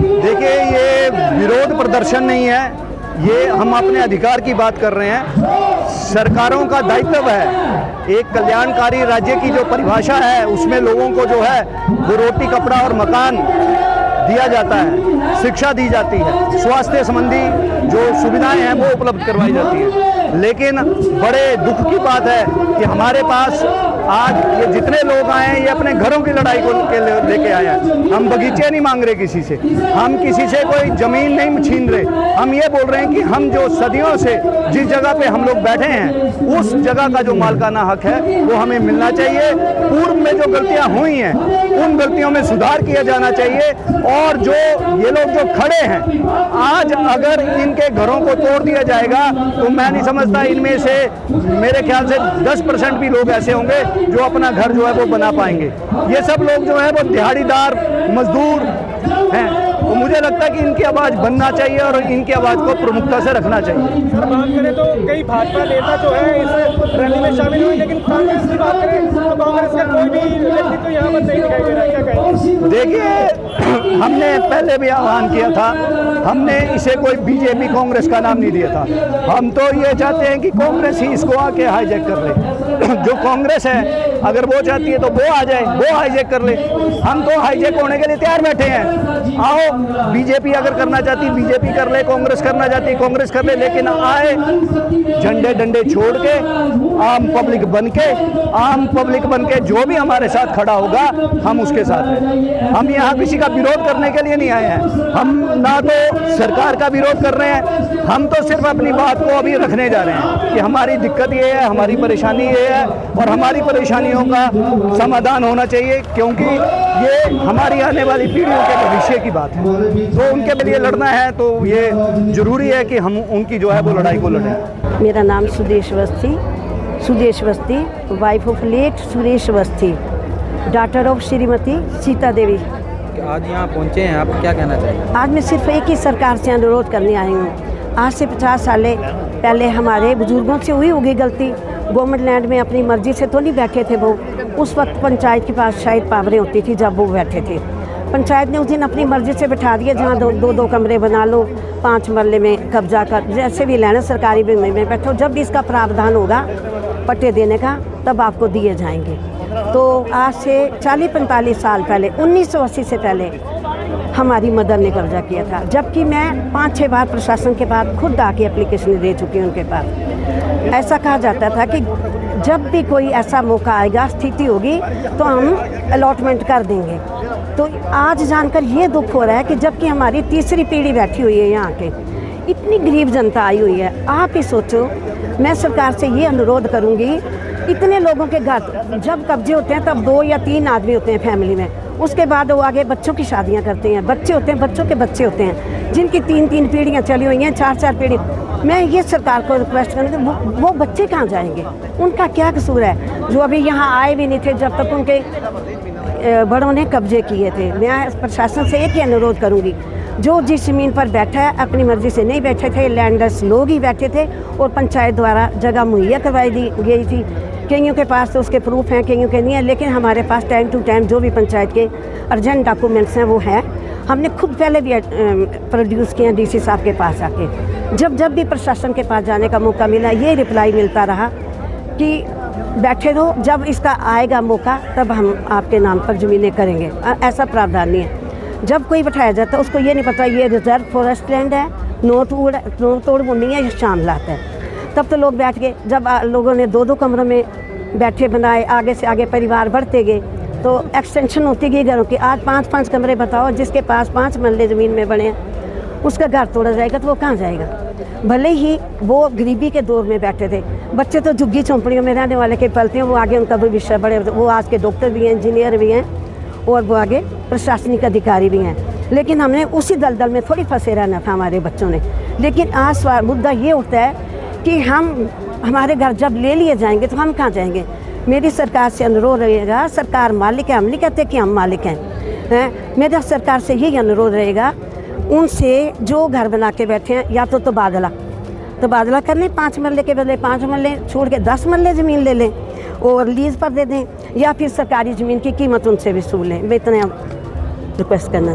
देखिए, ये विरोध प्रदर्शन नहीं है, ये हम अपने अधिकार की बात कर रहे हैं। सरकारों का दायित्व है, एक कल्याणकारी राज्य की जो परिभाषा है उसमें लोगों को जो है वो रोटी, कपड़ा और मकान दिया जाता है, शिक्षा दी जाती है, स्वास्थ्य संबंधी जो सुविधाएं हैं वो उपलब्ध करवाई जाती है। लेकिन बड़े दुख की बात है कि हमारे पास आज ये जितने लोग आए हैं ये अपने घरों की लड़ाई को लेके आए हैं। हम बगीचे नहीं मांग रहे किसी से, हम किसी से कोई जमीन नहीं छीन रहे। हम ये बोल रहे हैं कि हम जो सदियों से जिस जगह पे हम लोग बैठे हैं उस जगह का जो मालिकाना हक है वो हमें मिलना चाहिए। पूर्व में जो गलतियां हुई हैं उन गलतियों में सुधार किया जाना चाहिए। और जो ये लोग जो खड़े हैं आज, अगर इनके घरों को तोड़ दिया जाएगा तो मैं नहीं समझता इनमें से मेरे ख्याल से 10% भी लोग ऐसे होंगे जो अपना घर जो है वो बना पाएंगे। ये सब लोग जो है वो दिहाड़ीदार मजदूर हैं। तो मुझे लगता है कि इनकी आवाज़ बनना चाहिए और इनकी आवाज़ को प्रमुखता से रखना चाहिए। सर, बात करें तो कई भाजपा नेता जो है इस रैली में शामिल हुए, लेकिन कांग्रेस की बात करें तो कांग्रेस का कोई भी व्यक्ति तो यहाँ पर नहीं दिखाई दे रहा है। क्या कहेंगे? देखिए, हमने पहले भी आह्वान किया था, हमने इसे कोई बीजेपी कांग्रेस का नाम नहीं दिया था। हम तो ये चाहते हैं कि कांग्रेस ही इसको आके हाईजैक कर ले। जो कांग्रेस है अगर वो चाहती है तो वो आ जाए, वो हाईजैक कर ले। हम तो हाईजैक होने के लिए तैयार बैठे हैं। आओ, बीजेपी अगर करना चाहती बीजेपी कर ले, कांग्रेस करना चाहती कांग्रेस कर ले, लेकिन आए झंडे डंडे छोड़ के आम पब्लिक बन के जो भी हमारे साथ खड़ा होगा हम उसके साथ हैं। हम यहाँ किसी का विरोध करने के लिए नहीं आए हैं। हम ना तो सरकार का विरोध कर रहे हैं, हम तो सिर्फ अपनी बात को अभी रखने जा रहे हैं कि हमारी दिक्कत ये है, हमारी परेशानी ये है और हमारी परेशानियों का समाधान होना चाहिए, क्योंकि ये हमारी आने वाली पीढ़ियों के भविष्य की बात है। तो उनके लिए लड़ना है तो ये जरूरी है कि हम उनकी जो है वो लड़ाई को लड़ें। मेरा नाम Sudesh Awasthi, wife of late Suresh Awasthi, daughter of Shrimati Sita Devi. आज यहाँ पहुँचे हैं, आप क्या कहना चाहिए? आज मैं सिर्फ एक ही सरकार से अनुरोध करने आई हूँ। आज से 50 साल पहले हमारे बुजुर्गों से हुई होगी गलती। गवर्नमेंट लैंड में अपनी मर्जी से तो नहीं बैठे थे वो। उस वक्त पंचायत के पास शायद पावरें होती थी जब वो बैठे थे। पंचायत ने उस दिन अपनी मर्जी से बैठा दिया, जहाँ दो कमरे बना लो, 5 मरले में कब्जा कर, जैसे भी लेना सरकारी में बैठो। जब भी इसका प्रावधान होगा पट्टे देने का तब आपको दिए जाएंगे। तो आज से 40-45 साल पहले 1980 से पहले हमारी मदर ने कब्जा किया था, जबकि मैं 5-6 बार प्रशासन के पास खुद आके एप्लीकेशन दे चुकी हूँ उनके पास। ऐसा कहा जाता था कि जब भी कोई ऐसा मौका आएगा, स्थिति होगी तो हम अलॉटमेंट कर देंगे। तो आज जानकर ये दुख हो रहा है कि जबकि हमारी तीसरी पीढ़ी बैठी हुई है यहाँ के, इतनी गरीब जनता आई हुई है। आप ही सोचो, मैं सरकार से ये अनुरोध करूँगी, इतने लोगों के घर जब कब्जे होते हैं तब 2 या 3 आदमी होते हैं फैमिली में, उसके बाद वो आगे बच्चों की शादियां करते हैं, बच्चे होते हैं, बच्चों के बच्चे होते हैं, जिनकी 3-3 पीढ़ियां चली हुई हैं, 4-4 पीढ़ी। मैं ये सरकार को रिक्वेस्ट करूँगी, वो बच्चे कहाँ जाएंगे? उनका क्या कसूर है जो अभी यहाँ आए भी नहीं थे जब तक उनके बड़ों ने कब्जे किए थे? मैं प्रशासन से एक ही अनुरोध करूँगी, जो जिस ज़मीन पर बैठा है अपनी मर्ज़ी से नहीं बैठे थे, लैंडर्स लोग ही बैठे थे और पंचायत द्वारा जगह मुहैया करवाई दी गई थी। कईयों के पास तो उसके प्रूफ हैं, कईयों के नहीं है, लेकिन हमारे पास टाइम टू टाइम जो भी पंचायत के अर्जेंट डॉक्यूमेंट्स हैं वो हैं। हमने खुद पहले भी प्रोड्यूस किए हैं डीसी साहब के पास आके। जब भी प्रशासन के पास जाने का मौका मिला ये रिप्लाई मिलता रहा कि बैठे रहो, जब इसका आएगा मौका तब हम आपके नाम पर ज़मीनें करेंगे। ऐसा प्रावधान नहीं है। जब कोई बैठाया जाता है उसको ये नहीं पता ये रिजर्व फॉरेस्ट लैंड है, नो तोड़ नहीं है, ये शामलात है। तब तो लोग बैठ गए। जब लोगों ने 2-2 कमरों में बैठे बनाए, आगे से आगे परिवार बढ़ते गए तो एक्सटेंशन होती गई घरों की। आज 5-5 कमरे बताओ, जिसके पास 5 मरले ज़मीन में बने उसका घर तोड़ा जाएगा तो वो कहाँ जाएगा? भले ही वो गरीबी के दौर में बैठे थे, बच्चे तो झुग्गी झोंपड़ियों में रहने वाले के पलते हैं, वो आगे उनका भविष्य बड़े, वो आज के डॉक्टर भी हैं, इंजीनियर भी हैं और वो आगे प्रशासनिक अधिकारी भी हैं। लेकिन हमने उसी दलदल में थोड़ी फंसे रहना था हमारे बच्चों ने। लेकिन आज मुद्दा ये उठता है कि हमारे घर जब ले लिए जाएंगे तो हम कहाँ जाएंगे? मेरी सरकार से अनुरोध रहेगा, सरकार मालिक है, हम नहीं कहते कि हम मालिक हैं। मेरा सरकार से यही अनुरोध रहेगा, उनसे जो घर बना के बैठे हैं या तो तबादला कर लें, 5 मरले के बदले 5 मरले छोड़ के 10 मरले ज़मीन ले लें और लीज़ पर दे दें, या फिर सरकारी ज़मीन की कीमत उनसे वसूल लें। मैं इतना रिक्वेस्ट करना